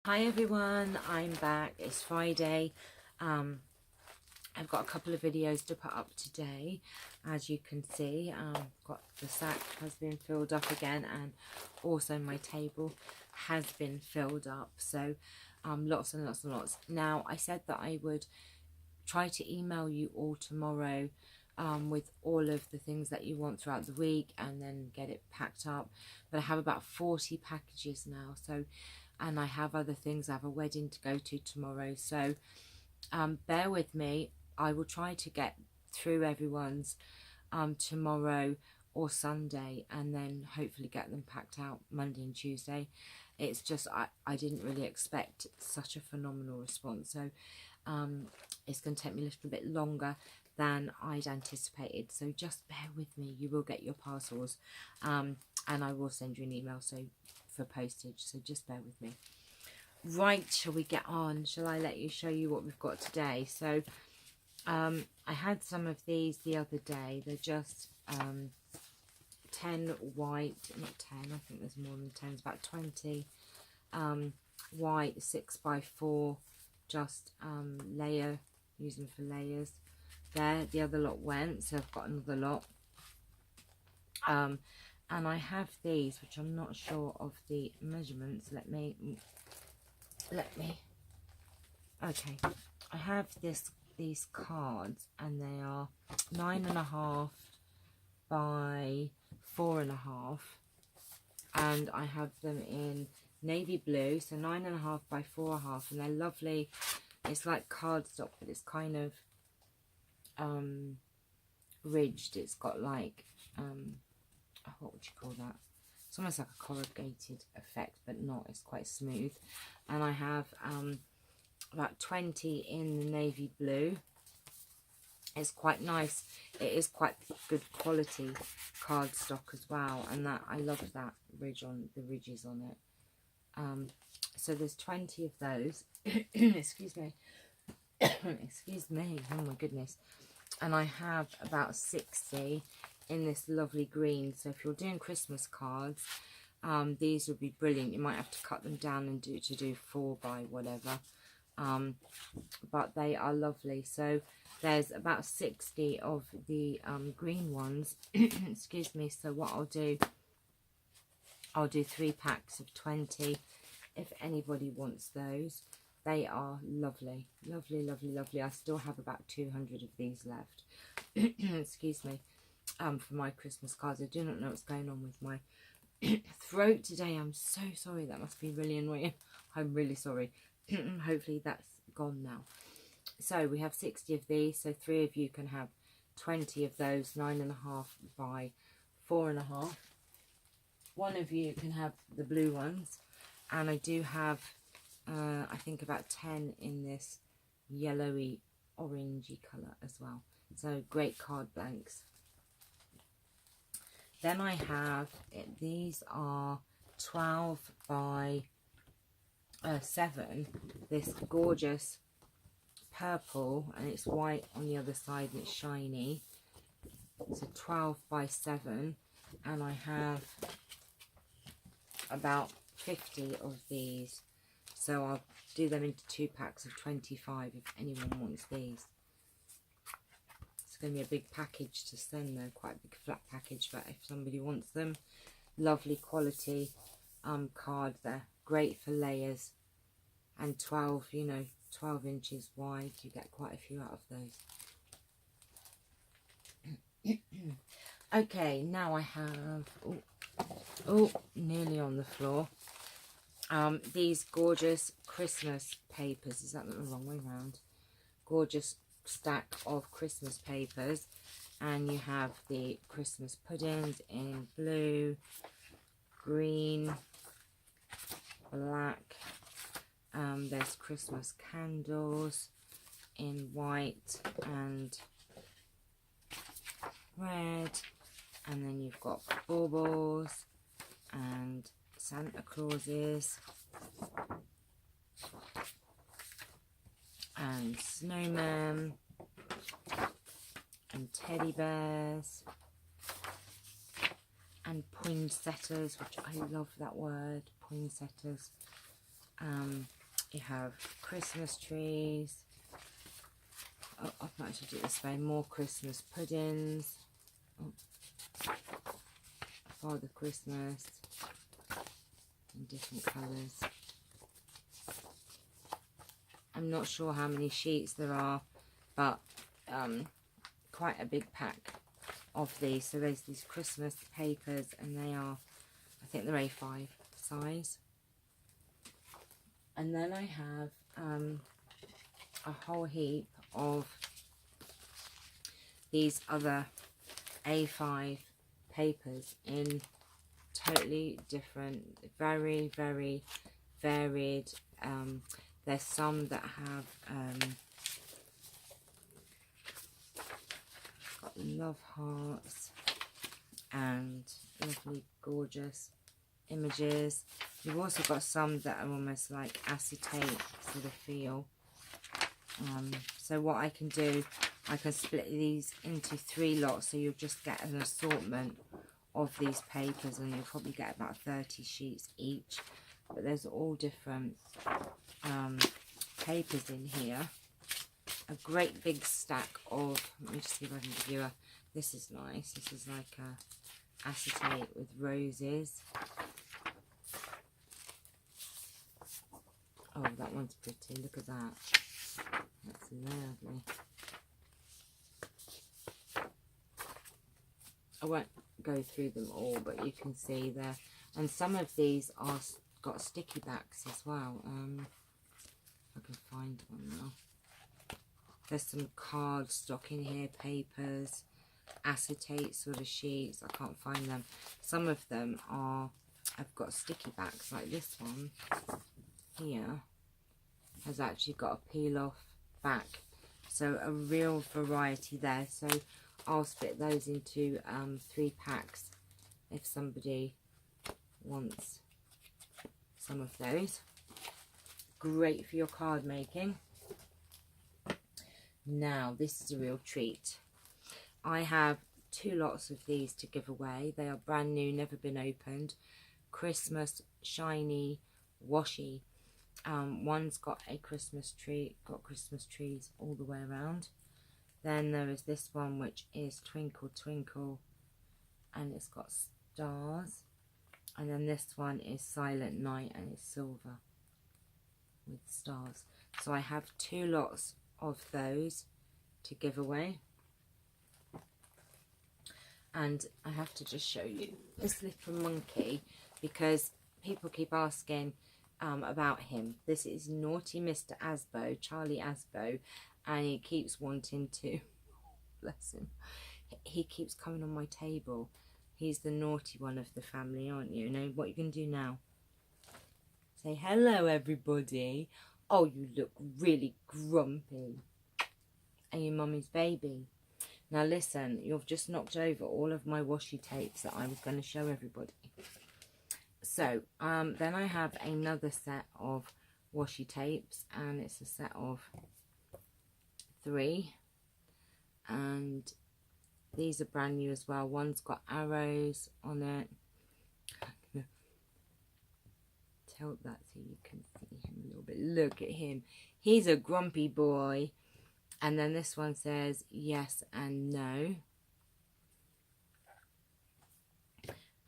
Hi everyone, I'm back. It's Friday. I've got a couple of videos to put up today. As you can see, got the sack has been filled up again, and also my table has been filled up. So lots and lots and lots. Now, I said that I would try to email you all tomorrow with all of the things that you want throughout the week, and then get it packed up. But I have about 40 packages now, so, and I have other things. I have a wedding to go to tomorrow, so bear with me. I will try to get through everyone's tomorrow or Sunday, and then hopefully get them packed out Monday and Tuesday. It's just I didn't really expect such a phenomenal response, so it's going to take me a little bit longer than I'd anticipated, so just bear with me. You will get your parcels, and I will send you an email for postage, so just bear with me. Right, shall we get on? Shall I let you show you what we've got today? So I had some of these the other day. They're just 10 white, not 10, I think there's more than 10, it's about 20 white 6x4, just layer, use them for layers. There, the other lot went, so I've got another lot. And I have these, which I'm not sure of the measurements. Let me okay, I have these cards, and they are 9.5 by 4.5, and I have them in navy blue, so 9.5 by 4.5, and they're lovely. It's like cardstock, but it's kind of ridged. It's got like what would you call that? It's almost like a corrugated effect, but not. It's quite smooth. And I have about 20 in the navy blue. It's quite nice. It is quite good quality cardstock as well, and that I love that ridge on the ridges on it. So there's 20 of those. Excuse me. Excuse me. Oh my goodness. And I have about 60 in this lovely green. So if you're doing Christmas cards, these would be brilliant. You might have to cut them down and do 4 by whatever, but they are lovely. So there's about 60 of the green ones. Excuse me. So what I'll do 3 packs of 20 if anybody wants those. They are lovely, lovely, lovely, lovely. I still have about 200 of these left. Excuse me. For my Christmas cards. I do not know what's going on with my throat today. I'm so sorry. That must be really annoying. I'm really sorry. Hopefully that's gone now. So we have 60 of these, so 3 of you can have 20 of those, 9.5 by 4.5. 1 of you can have the blue ones, and I do have I think about 10 in this yellowy orangey colour as well. So great card blanks. Then I have, these are 12 by 7, this gorgeous purple, and it's white on the other side and it's shiny. It's a 12 by 7, and I have about 50 of these. So I'll do them into 2 packs of 25 if anyone wants these. It's going to be a big package to send though, quite a big flat package, but if somebody wants them, lovely quality card. They're great for layers, and 12, you know, 12 inches wide, you get quite a few out of those. Okay, now I have, oh, nearly on the floor. These gorgeous Christmas papers. Is that the wrong way round? Gorgeous stack of Christmas papers, and you have the Christmas puddings in blue, green, black. There's Christmas candles in white and red, and then you've got baubles and Santa Clauses and snowmen and teddy bears and poinsettias, which I love that word, poinsettias, You have Christmas trees. Oh, I might actually do it this way. More Christmas puddings. Oh. Father Christmas in different colours. I'm not sure how many sheets there are, but quite a big pack of these. So there's these Christmas papers, and they are, I think they're A5 size. And then I have a whole heap of these other A5 papers in totally different, very, very varied. There's some that have got love hearts and lovely, gorgeous images. You've also got some that are almost like acetate sort of feel. So what I can do, I can split these into 3 lots, so you'll just get an assortment of these papers, and you'll probably get about 30 sheets each. But there's all different papers in here. A great big stack of, let me just see if I can give you a, this is nice. This is like a acetate with roses. Oh, that one's pretty. Look at that. That's lovely. I won't go through them all, but you can see there. And some of these are got sticky backs as well. I can find one now. There's some cardstock in here, papers, acetate sort of sheets. I can't find them. Some of them are, I've got sticky backs, like this one here has actually got a peel off back. So a real variety there. So I'll split those into 3 packs if somebody wants some of those. Great for your card making. Now this is a real treat. I have 2 lots of these to give away. They are brand new, never been opened. Christmas shiny washi. One's got a Christmas tree, got Christmas trees all the way around. Then there is this one which is Twinkle Twinkle, and it's got stars. And then this one is Silent Night, and it's silver with stars. So I have 2 lots of those to give away. And I have to just show you this little monkey, because people keep asking about him. This is naughty Mr. Asbo, Charlie Asbo, and he keeps wanting to, bless him, he keeps coming on my table. He's the naughty one of the family, aren't you? Now, what you can do now? Say hello, everybody. Oh, you look really grumpy. Are you mummy's baby? Now listen, you've just knocked over all of my washi tapes that I was going to show everybody. So, then I have another set of washi tapes, and it's a set of 3. And these are brand new as well. One's got arrows on it. Tilt that so you can see him a little bit. Look at him. He's a grumpy boy. And then this one says yes and no.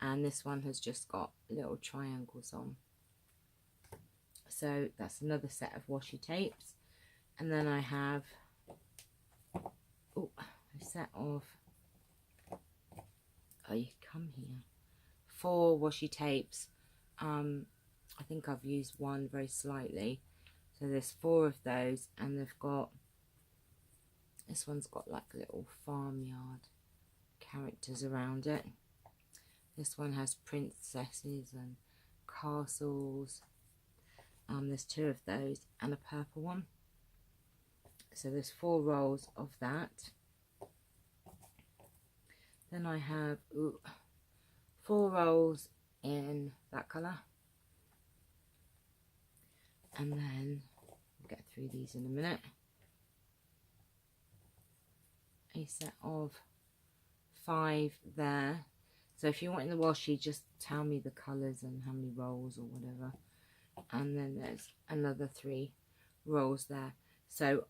And this one has just got little triangles on. So that's another set of washi tapes. And then I have a set of, oh, you come here, 4 washi tapes. I think I've used one very slightly. So there's 4 of those, and they've got, this one's got like little farmyard characters around it. This one has princesses and castles. There's 2 of those and a purple one. So there's 4 rolls of that. Then I have 4 rolls in that colour. And then we'll get through these in a minute. A set of 5 there. So if you want in the washi, just tell me the colours and how many rolls or whatever. and then there's another 3 rolls there. So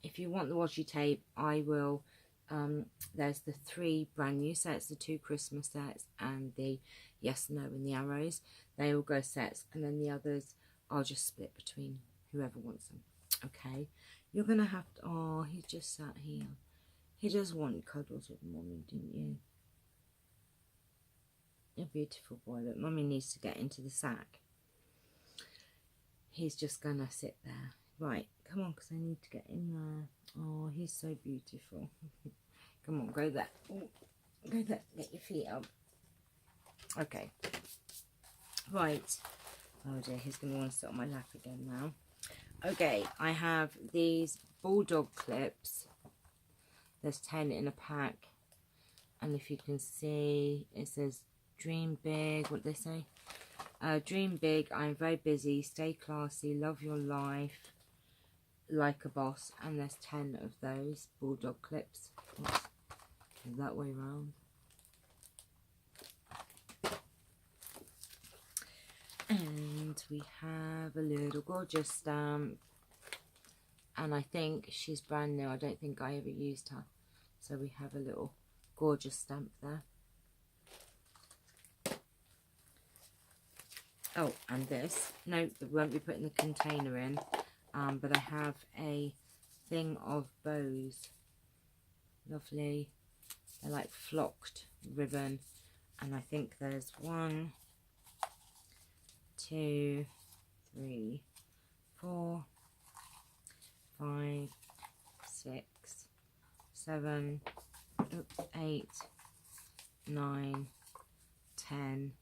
if you want the washi tape, I will there's the 3 brand new sets, the 2 Christmas sets and the yes, no and the arrows. They all go sets, and then the others I'll just split between whoever wants them. Okay, you're gonna have to, oh, he's just sat here. He just wanted cuddles with Mummy, didn't you? A beautiful boy. Look, Mummy needs to get into the sack. He's just gonna sit there. Right, come on, because I need to get in there. Oh, he's so beautiful. Come on, go there. Ooh, go there, get your feet up. Okay. Right. Oh dear, he's going to want to sit on my lap again now. Okay, I have these bulldog clips. There's 10 in a pack. And if you can see, it says dream big. What do they say? Dream big, I'm very busy, stay classy, love your life, like a boss. And there's 10 of those bulldog clips. Oops. That way round. And we have a little gorgeous stamp, and I think she's brand new. I don't think I ever used her, so we have a little gorgeous stamp there. Oh, and this, no, we won't be putting the container in, but I have a thing of bows. Lovely. They're like flocked ribbon, and I think there's 1, 2, 3, 4, 5, 6, 7, 8, 9, 10.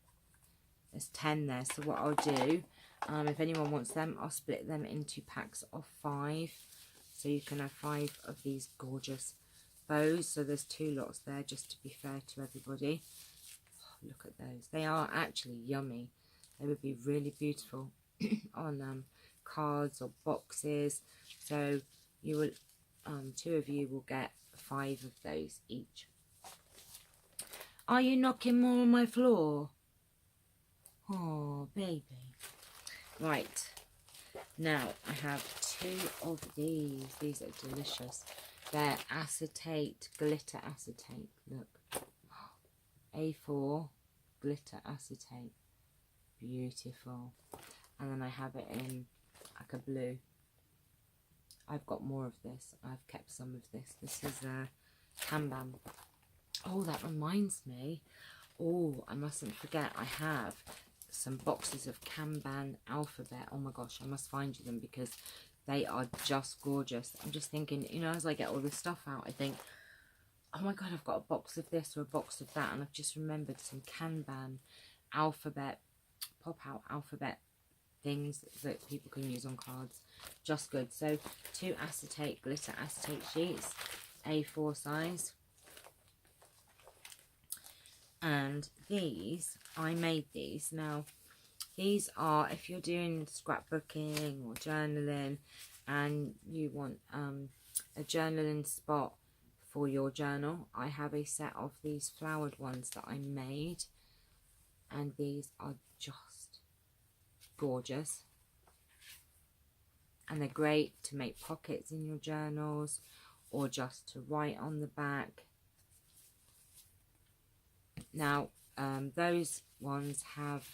There's 10 there. So what I'll do, if anyone wants them, I'll split them into packs of 5. So you can have 5 of these gorgeous bows. So there's 2 lots there, just to be fair to everybody. Oh, look at those. They are actually yummy. They would be really beautiful on cards or boxes. So you will, 2 of you will get 5 of those each. Are you knocking more on my floor? Oh, baby. Right. Now I have 2 of these. These are delicious. They're acetate, glitter acetate. Look. A4 glitter acetate. Beautiful. And then I have it in like a blue. I've got more of this. I've kept some of this. This is Kanban. Oh, that reminds me. Oh, I mustn't forget, I have some boxes of Kanban alphabet. Oh my gosh, I must find you them because they are just gorgeous. I'm just thinking, you know, as I get all this stuff out, I think, oh my god, I've got a box of this or a box of that, and I've just remembered some Kanban alphabet, pop out alphabet things that people can use on cards. Just good. So 2 acetate, glitter acetate sheets, A4 size. And these, I made these. Now, these are, if you're doing scrapbooking or journaling and you want a journaling spot for your journal, I have a set of these flowered ones that I made. And these are just gorgeous. And they're great to make pockets in your journals or just to write on the back. Now, those ones have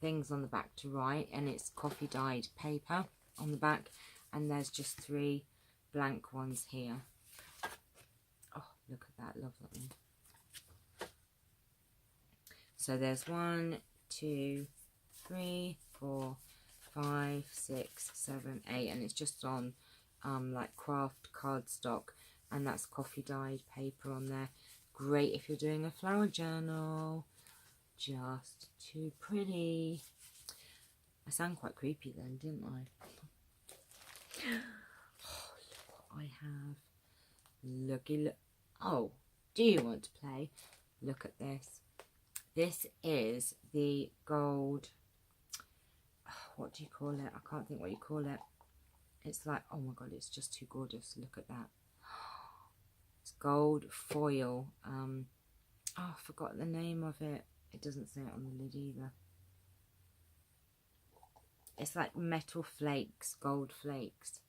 things on the back to write, and it's coffee dyed paper on the back, and there's just 3 blank ones here. Oh, look at that, love that one. So there's 1, 2, 3, 4, 5, 6, 7, 8, and it's just on like craft cardstock, and that's coffee dyed paper on there. Great if you're doing a flower journal. Just too pretty. I sound quite creepy then, didn't I? Oh, look what I have. Looky, look. Oh, do you want to play? Look at this. This is the gold. What do you call it? I can't think what you call it. It's like, oh my god, it's just too gorgeous. Look at that. It's gold foil. Oh, I forgot the name of it. It doesn't say it on the lid either. it's like metal flakes, gold flakes.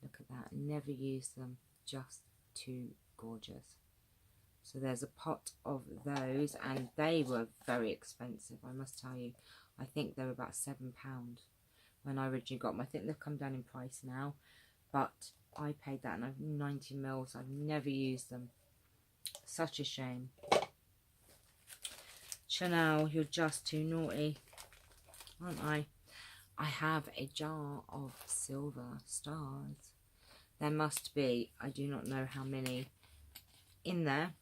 Look at that. Never use them. Just too gorgeous. So there's a pot of those, and they were very expensive, I must tell you. I think they were about £7 when I originally got them. I think they've come down in price now, but I paid that, and I've 90 mils. I've never used them. Such a shame. Chanel, you're just too naughty, aren't I? I have a jar of silver stars. There must be, I do not know how many in there.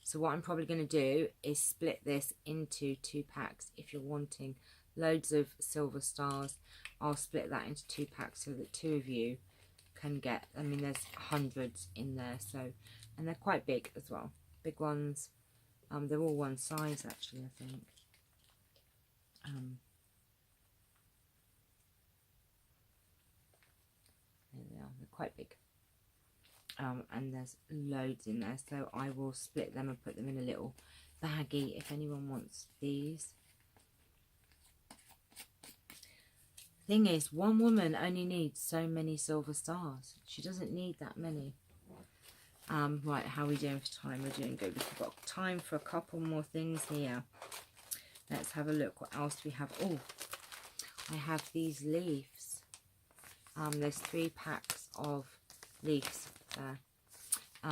So what I'm probably going to do is split this into 2 packs. If you're wanting loads of silver stars, I'll split that into 2 packs so that 2 of you can get, I mean, there's hundreds in there. So, and they're quite big as well. Big ones. They're all one size actually, I think. There they are. They're quite big. And there's loads in there, so I will split them and put them in a little baggie if anyone wants these. Thing is, one woman only needs so many silver stars. She doesn't need that many. Right, how are we doing for time? We're doing good. We've got time for a couple more things here. Let's have a look. What else do we have? Oh, I have these leaves. There's 3 packs of leaves there. I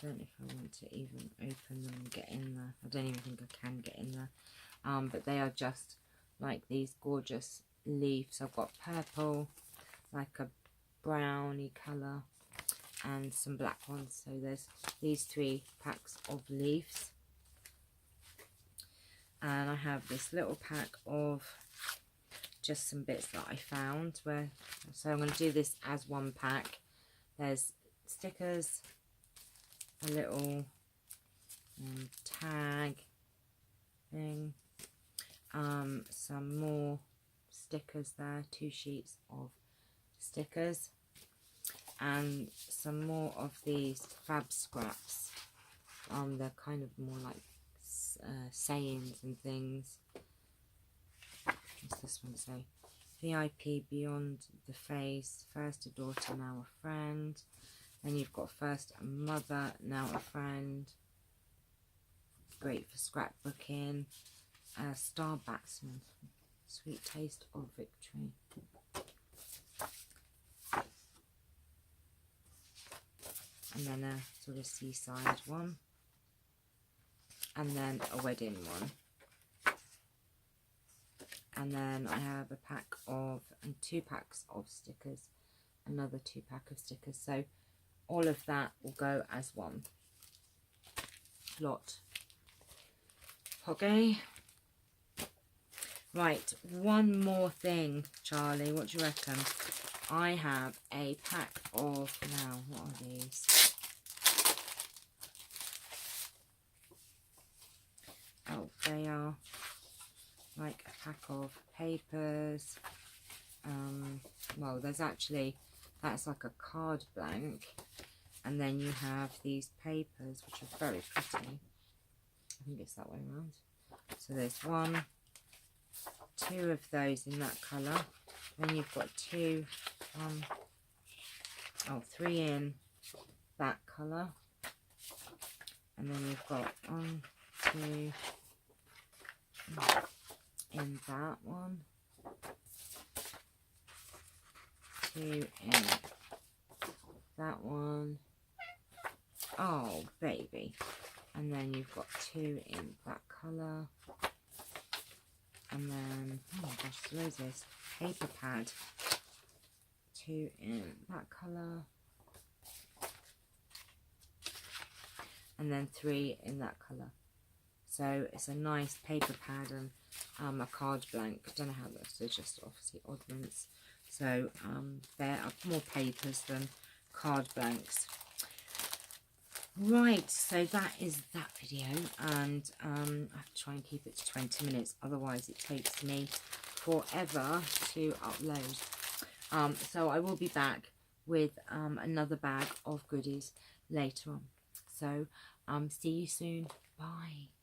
don't know if I want to even open them and get in there. I don't even think I can get in there. But they are just like these gorgeous leaves. I've got purple, like a browny colour, and some black ones. So there's these 3 packs of leaves. And I have this little pack of just some bits that I found. So I'm going to do this as 1 pack. There's stickers, a little tag thing, some more stickers there, 2 sheets of stickers, and some more of these fab scraps. They're kind of more like sayings and things. What's this one say? VIP beyond the face, first a daughter, now a friend. Then you've got first a mother, now a friend. Great for scrapbooking. Star batsman, sweet taste of victory. And then a sort of seaside one. And then a wedding one. And then I have a pack of, and 2 packs of stickers, another 2 pack of stickers. So all of that will go as 1 lot. Okay. Right, one more thing, Charlie. What do you reckon? I have a pack of, now, what are these? Oh, they are like a pack of papers. Well, there's actually, that's like a card blank, and then you have these papers which are very pretty. I think it's that way around. So there's 1, 2 of those in that colour. Then you've got 2, 3 in that colour, and then you've got 1, 2 in that one, 2 in that one. Oh baby. And then you've got 2 in that colour, and then, oh my gosh, there's this paper pad, 2 in that colour, and then 3 in that colour. So it's a nice paper pad and a card blank. I don't know how that's, they're just obviously oddments. So there are more papers than card blanks. Right, so that is that video, and I have to try and keep it to 20 minutes, otherwise it takes me forever to upload. So I will be back with another bag of goodies later on. So see you soon. Bye.